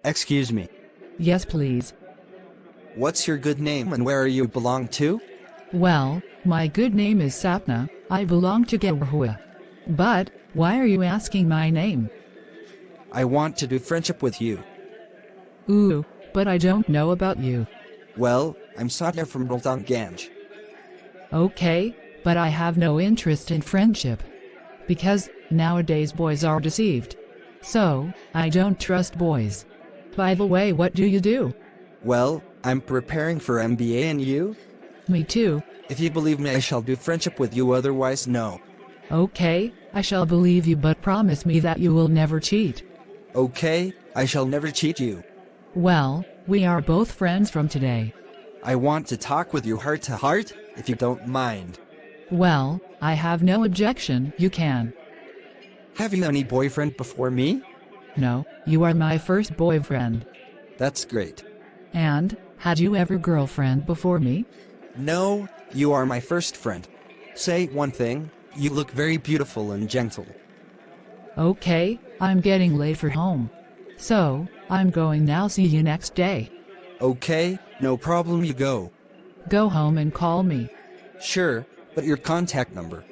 Excuse me. Yes, please. What's your good name and where you belong to? Well, my good name is Sapna, I belong to Gerhua. But, why are you asking my name? I want to do friendship with you. Ooh, but I don't know about you. Well, I'm Satya from Ganj. Okay, but I have no interest in friendship. Because, nowadays boys are deceived. So, I don't trust boys. By the way, what do you do? Well, I'm preparing for MBA and you? Me too. If you believe me, I shall do friendship with you, otherwise no. Okay, I shall believe you, but promise me that you will never cheat. Okay, I shall never cheat you. Well, we are both friends from today. I want to talk with you heart to heart, if you don't mind. Well, I have no objection, you can. Have you any boyfriend before me? No, you are my first boyfriend. That's great. And, had you ever girlfriend before me? No, you are my first friend. Say one thing, you look very beautiful and gentle. Okay, I'm getting late for home. So, I'm going now, see you next day. Okay, no problem, you go. Go home and call me. Sure, but your contact number.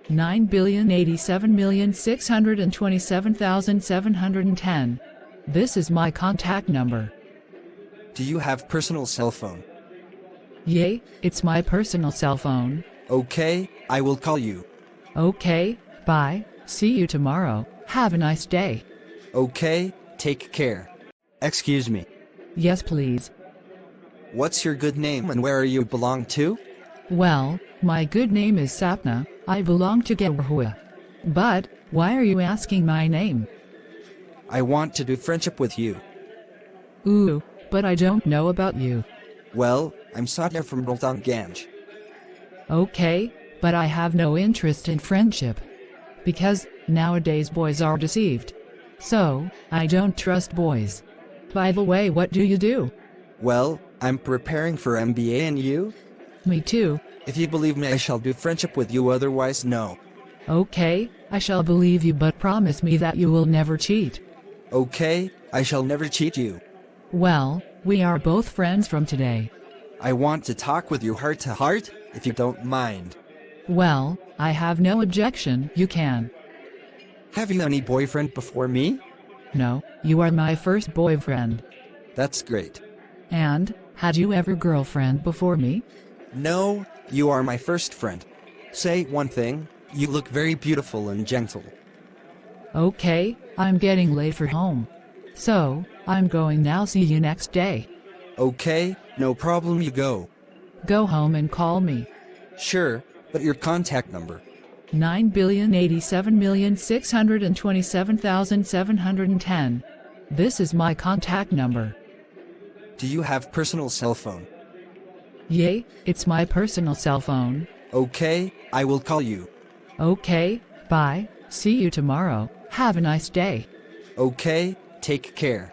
9,087,627,710. This is my contact number. Do you have personal cell phone? Yay, it's my personal cell phone. Okay, I will call you. Okay, bye, see you tomorrow, have a nice day. Okay, take care. Excuse me. Yes, please. What's your good name and where you belong to? Well, my good name is Sapna, I belong to Gerhua. But, why are you asking my name? I want to do friendship with you. Ooh, but I don't know about you. Well, I'm Satya from Ganj. Okay, but I have no interest in friendship. Because, nowadays boys are deceived. So, I don't trust boys. By the way, what do you do? Well, I'm preparing for MBA and you? Me too. If you believe me, I shall do friendship with you, otherwise no. Okay, I shall believe you, but promise me that you will never cheat. Okay, I shall never cheat you. Well, we are both friends from today. I want to talk with you heart to heart, if you don't mind. Well, I have no objection, you can. Have you any boyfriend before me? No, you are my first boyfriend. That's great. And, had you ever girlfriend before me? No, you are my first friend. Say one thing, you look very beautiful and gentle. Okay, I'm getting late for home. So, I'm going now, see you next day. Okay, no problem, you go. Go home and call me. Sure, but your contact number. 9,087,627,710. This is my contact number. Do you have personal cell phone? Yay, it's my personal cell phone. Okay, I will call you. Okay, bye, see you tomorrow, have a nice day. Okay, take care.